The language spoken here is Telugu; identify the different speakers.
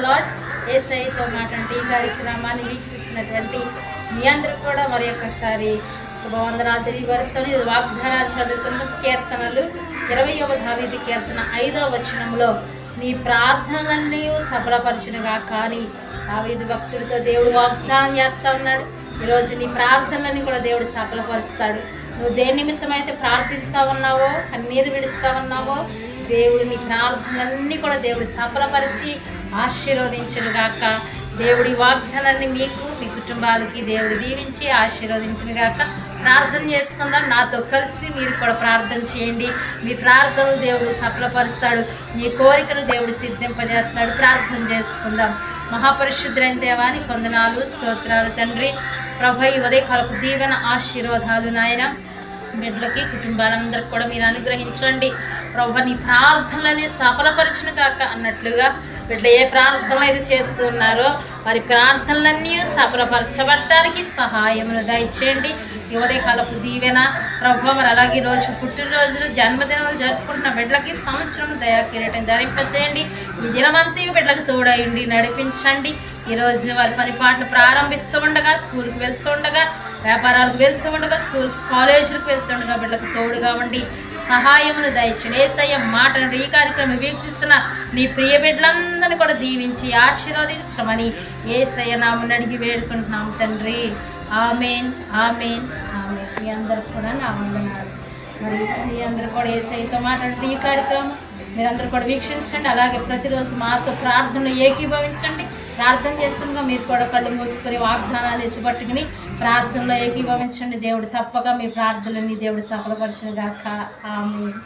Speaker 1: లార్డ్. యేసయ్యతో మాట్లాడి ఈ కార్యక్రమాన్ని వీక్షిస్తున్నటువంటి మీ అందరూ కూడా మరి ఒక్కసారి శుభవందనాలు తెలియపరుస్తాను. ఇది వాగ్దానాలు చదువుతున్న కీర్తనలు 20వ దావీదు కీర్తన 5వ వచనంలో నీ ప్రార్థనలన్నీ సఫలపరచునుగా. కానీ దావీదు భక్తుడితో దేవుడు వాగ్దానం చేస్తా ఉన్నాడు, ఈరోజు నీ ప్రార్థనలన్నీ కూడా దేవుడు సఫలపరుస్తాడు. నువ్వు దేని నిమిత్తమైతే ప్రార్థిస్తా ఉన్నావో, కన్నీరు విడుస్తా ఉన్నావో, దేవుడు నీ ప్రార్థనలన్నీ కూడా దేవుడు సఫలపరిచి ఆశీర్వదించునుగాక. దేవుడి వాగ్దానాన్ని మీకు, మీ కుటుంబాలకి దేవుడు దీవించి ఆశీర్వదించునుగాక. ప్రార్థన చేసుకుందాం. నాతో కలిసి మీరు కూడా ప్రార్థన చేయండి. మీ ప్రార్థనలు దేవుడు సఫలపరుస్తాడు, మీ కోరికలు దేవుడు సిద్ధింపజేస్తాడు. ప్రార్థన చేసుకుందాం. మహాపరిశుద్ధులైన దేవానికి వందనాలు, స్తోత్రాలు తండ్రి. ప్రభు ఈ ఉదయకాలపు దీవెన ఆశీర్వాదాలు నాయన బిడ్డలకి, కుటుంబాలందరికీ కూడా మీరు అనుగ్రహించండి. ప్రభు నీ ప్రార్థనలని సఫలపరచును కాక అన్నట్లుగా బిడ్డ ఏ ప్రార్థనలు అయితే చేస్తూ ఉన్నారో వారి ప్రార్థనలన్నీ సఫలపరచబడటానికి సహాయమును దయచేయండి. ఈ ఉదయకాలపు దీవెన ప్రభు మరి అలాగే ఈరోజు పుట్టినరోజులు జన్మదినాలు జరుపుకుంటున్న బిడ్డలకి సంవత్సరం దయా కిరీటం ధరింపచేయండి. ఈ దినమంతా బిడ్డలకు తోడయండి, నడిపించండి. ఈరోజు వారి పరిపాట్లు ప్రారంభిస్తూ ఉండగా, స్కూల్కి వెళ్తూ ఉండగా, వ్యాపారాలకు వెళ్తూ ఉండగా, స్కూల్ కాలేజీలకు వెళ్తుండగా బిడ్డలకు తోడుగా ఉండి సహాయమును దయచేయండి. యేసయ్య మాటను ఈ కార్యక్రమం వీక్షిస్తున్న నీ ప్రియ బిడ్డలందరినీ కూడా దీవించి ఆశీర్వదించమని యేసయ్య నామమున అడిగి వేడుకుంటున్నాం తండ్రి. ఆమేన్, ఆమేన్, ఆమేన్. మీ అందరికి కూడా నా వందనాలు. మరి మీ అందరూ కూడా యేసయ్యతో మాట్లాడుతూ ఈ కార్యక్రమం మీరందరూ కూడా వీక్షించండి. అలాగే ప్రతిరోజు మాతో ప్రార్థనలు ఏకీభవించండి. ప్రార్థన చేస్తుండగా మీరు కూడా కళ్ళు మూసుకొని వాగ్దానాలు ఎత్తుపట్టుకుని ప్రార్థనలో ఏకీభవించండి. దేవుడు తప్పగా మీ ప్రార్థనని దేవుడు సఫలపరచునుగాక. ఆమేన్.